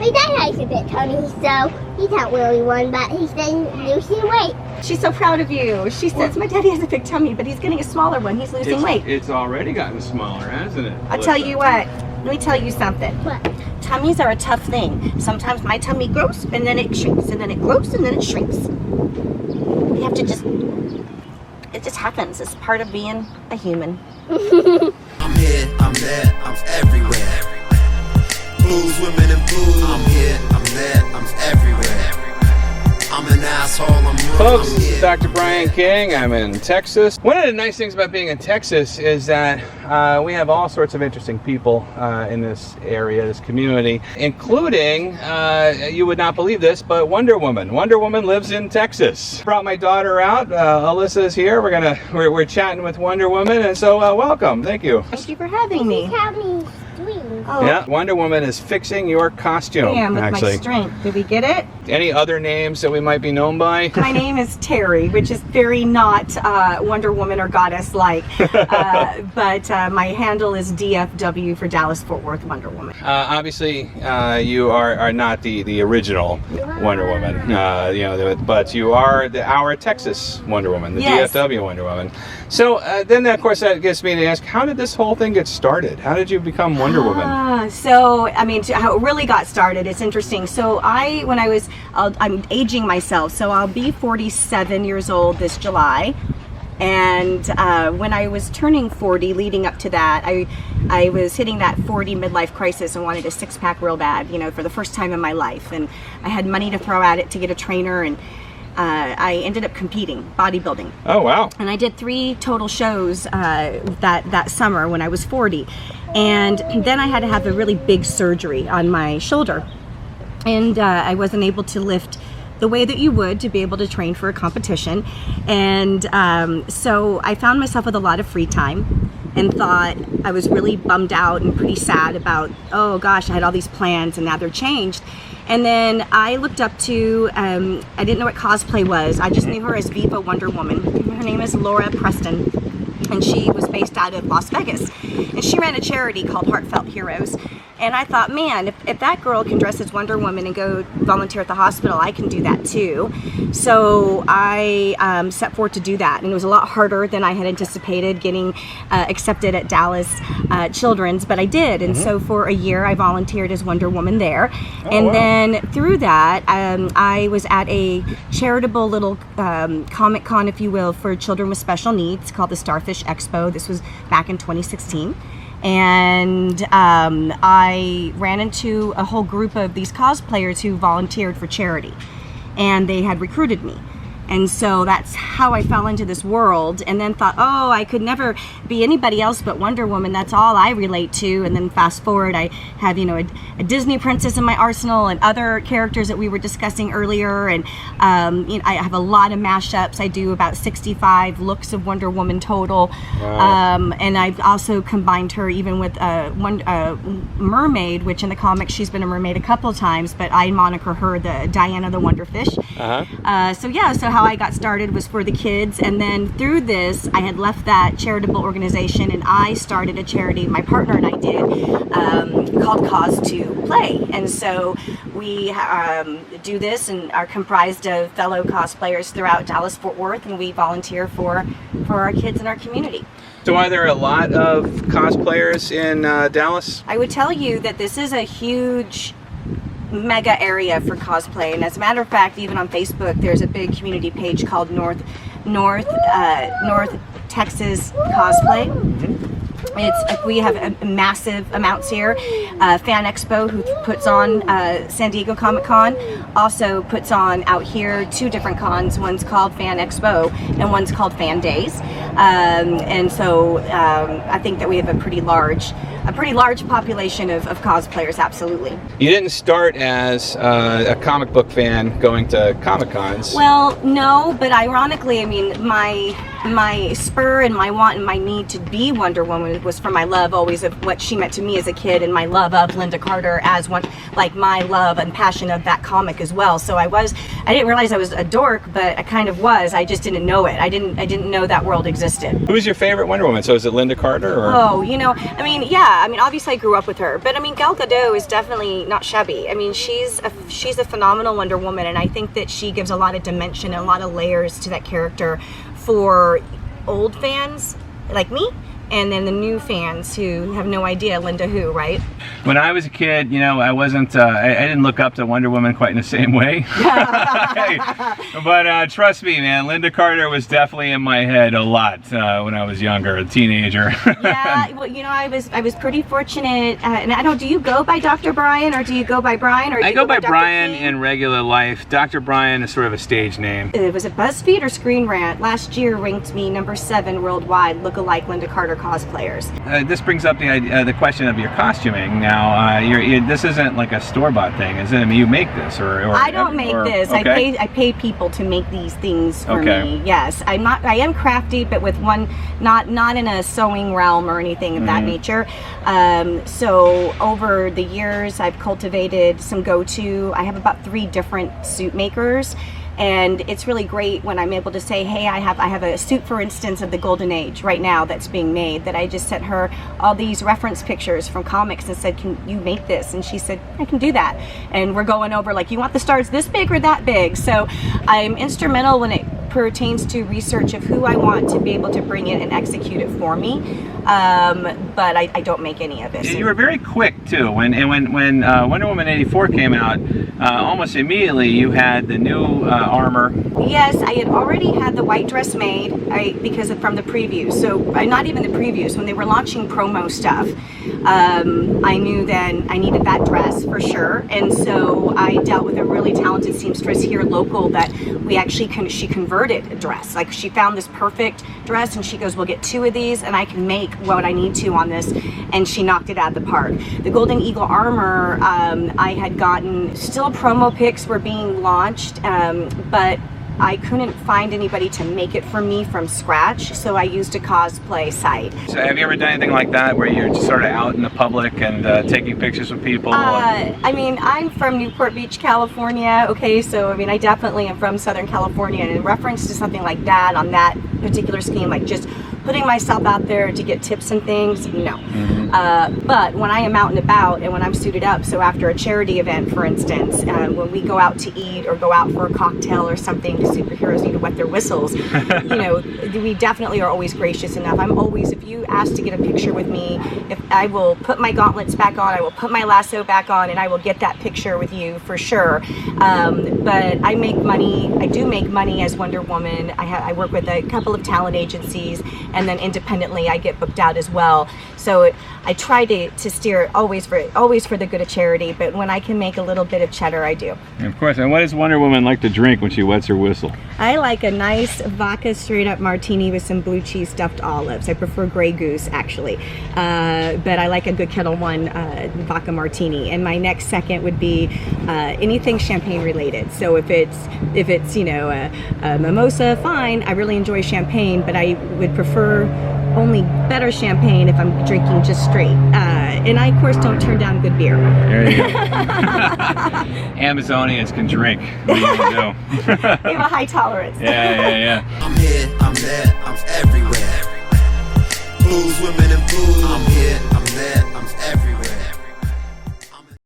My dad likes a bit, Tony, so he's not really one, but he's been losing weight. She's so proud of you. She says, my daddy has a big tummy, but he's getting a smaller one. He's losing weight. It's already gotten smaller, hasn't it? I'll tell you what. Let me tell you something. What? Tummies are a tough thing. Sometimes my tummy grows, and then it shrinks, and then it grows, and then it shrinks. You have to it just happens. It's part of being a human. I'm here, I'm there, I'm everywhere. Blues, women, and blues. I'm here, I'm there, I'm everywhere. I'm an asshole, I'm rude. Folks, this is Dr. Brian King. I'm in Texas. One of the nice things about being in Texas is that we have all sorts of interesting people in this area, this community, including, you would not believe this, but Wonder Woman. Wonder Woman lives in Texas. Brought my daughter out. Alyssa's here. We're chatting with Wonder Woman, and so welcome. Thank you. Thank you for having me. How many strings? Oh. Yeah, Wonder Woman is fixing your costume. I am with actually. my strength. Did we get it? Any other names that we might be known by? My name is Terry, which is very not Wonder Woman or goddess-like, but my handle is DFW for Dallas Fort Worth Wonder Woman. Obviously, you are not the original Wonder Woman, but you are our Texas Wonder Woman, the Yes. DFW Wonder Woman. So then, of course, that gets me to ask, how did this whole thing get started? How did you become Wonder Woman? So, I mean, how it really got started, it's interesting. So I'm aging myself, so I'll be 47 years old this July. And when I was turning 40, leading up to that, I was hitting that 40 midlife crisis and wanted a six-pack real bad, for the first time in my life. And I had money to throw at it to get a trainer, and I ended up competing, bodybuilding. Oh, wow. And I did 3 total shows that summer when I was 40. And then I had to have a really big surgery on my shoulder. And I wasn't able to lift the way that you would to be able to train for a competition. And so I found myself with a lot of free time and thought I was really bummed out and pretty sad about, oh gosh, I had all these plans and now they're changed. And then I looked up to, I didn't know what cosplay was. I just knew her as Viva Wonder Woman. Her name is Laura Preston, and she was based out of Las Vegas. And she ran a charity called Heartfelt Heroes. And I thought, man, if that girl can dress as Wonder Woman and go volunteer at the hospital, I can do that too. So I set forth to do that. And it was a lot harder than I had anticipated getting accepted at Dallas Children's, but I did. And so for a year, I volunteered as Wonder Woman there. And then through that, I was at a charitable little Comic Con, if you will, for children with special needs called the Starfish Expo. This was back in 2016. And I ran into a whole group of these cosplayers who volunteered for charity, and they had recruited me. And so that's how I fell into this world, and then thought, oh, I could never be anybody else but Wonder Woman. That's all I relate to. And then fast forward, I have, a Disney princess in my arsenal and other characters that we were discussing earlier. And, I have a lot of mashups. I do about 65 looks of Wonder Woman total. Wow. And I've also combined her even with a mermaid, which in the comics, she's been a mermaid a couple of times, but I moniker her the Diana the Wonder Fish. So how I got started was for the kids, and then through this I had left that charitable organization and I started a charity, my partner and I did, called Cause to Play. And so we do this and are comprised of fellow cosplayers throughout Dallas Fort Worth, and we volunteer for our kids in our community. So are there a lot of cosplayers in Dallas? I would tell you that this is a huge mega area for cosplay, and as a matter of fact, even on Facebook there's a big community page called North Texas Cosplay. We have massive amounts here. Fan Expo, who puts on San Diego Comic Con, also puts on out here 2 different cons. One's called Fan Expo and one's called Fan Days. And so I think that we have a pretty large population of cosplayers, absolutely. You didn't start as a comic book fan going to Comic Cons. Well, no, but ironically, I mean, my my spur and my want and my need to be Wonder Woman was for my love always of what she meant to me as a kid, and my love of Linda Carter as one, like my love and passion of that comic as well. So I didn't realize I was a dork, but I kind of was. I just didn't know it. I didn't know that world existed. Who's your favorite Wonder Woman? So is it Linda Carter or? Oh, you know, I mean, yeah, I mean, obviously I grew up with her, but I mean, Gal Gadot is definitely not shabby. I mean, she's a phenomenal Wonder Woman, and I think that she gives a lot of dimension and a lot of layers to that character for old fans like me, and then the new fans who have no idea Linda who, right? When I was a kid, you know, I wasn't, I didn't look up to Wonder Woman quite in the same way. But trust me, man, Linda Carter was definitely in my head a lot when I was younger, a teenager. Yeah, well, you know, I was pretty fortunate, and I don't. Do you go by Dr. Brian, or do you go by Brian, or do I you go by Dr. Brian King? in regular life. Dr. Brian is sort of a stage name. It was a BuzzFeed or Screen Rant last year ranked me #7 worldwide look-alike Linda Carter cosplayers. This brings up the question of your costuming. Now, this isn't like a store-bought thing, is it? I mean, you make this, or I don't make this. Okay. I pay people to make these things for Okay. me. Yes, I am crafty, but with one, not in a sewing realm or anything of that nature. So over the years, I've cultivated some go-to. I have about 3 different suit makers. And it's really great when I'm able to say, hey, I have a suit, for instance, of the Golden Age right now that's being made, that I just sent her all these reference pictures from comics and said, can you make this? And she said, I can do that. And we're going over like, you want the stars this big or that big? So I'm instrumental when it pertains to research of who I want to be able to bring in and execute it for me. But I don't make any of it. You were very quick too. When Wonder Woman '84 came out, almost immediately you had the new armor. Yes, I had already had the white dress made from the previews. So not even the previews, when they were launching promo stuff, I knew then I needed that dress for sure. And so I dealt with a really talented seamstress here local that she converted a dress. Like, she found this perfect dress and she goes, we'll get 2 of these and I can make what I need to on this. And she knocked it out of the park. The Golden Eagle armor, I had gotten, still promo pics were being launched, but I couldn't find anybody to make it for me from scratch, so I used a cosplay site. So have you ever done anything like that where you're just sort of out in the public and taking pictures with people? I mean, I'm from Newport Beach, California, okay, so I mean, I definitely am from Southern California, and in reference to something like that on that particular scheme, like just putting myself out there to get tips and things, no. But when I am out and about and when I'm suited up, so after a charity event, for instance, when we go out to eat or go out for a cocktail or something, because superheroes need to wet their whistles, you know, we definitely are always gracious enough. I'm always, if you ask to get a picture with me, if I will put my gauntlets back on, I will put my lasso back on, and I will get that picture with you for sure. But I make money, I do make money as Wonder Woman. I work with a couple of talent agencies, and then independently I get booked out as well. So I try to steer always for the good of charity, but when I can make a little bit of cheddar, I do. Of course. And what does Wonder Woman like to drink when she wets her whistle? I like a nice vodka straight up martini with some blue cheese stuffed olives. I prefer Grey Goose, actually, but I like a good Kettle One vodka martini. And my next second would be anything champagne related. So if it's you know a mimosa, fine. I really enjoy champagne, but I would prefer only better champagne if I'm drinking just straight. And I, of course, don't turn down good beer. There you go. Amazonians can drink. What are you gonna do? We have a high tolerance. Yeah. I'm here, I'm there, I'm everywhere. Blues, women, and blues. I'm here, I'm there, I'm everywhere.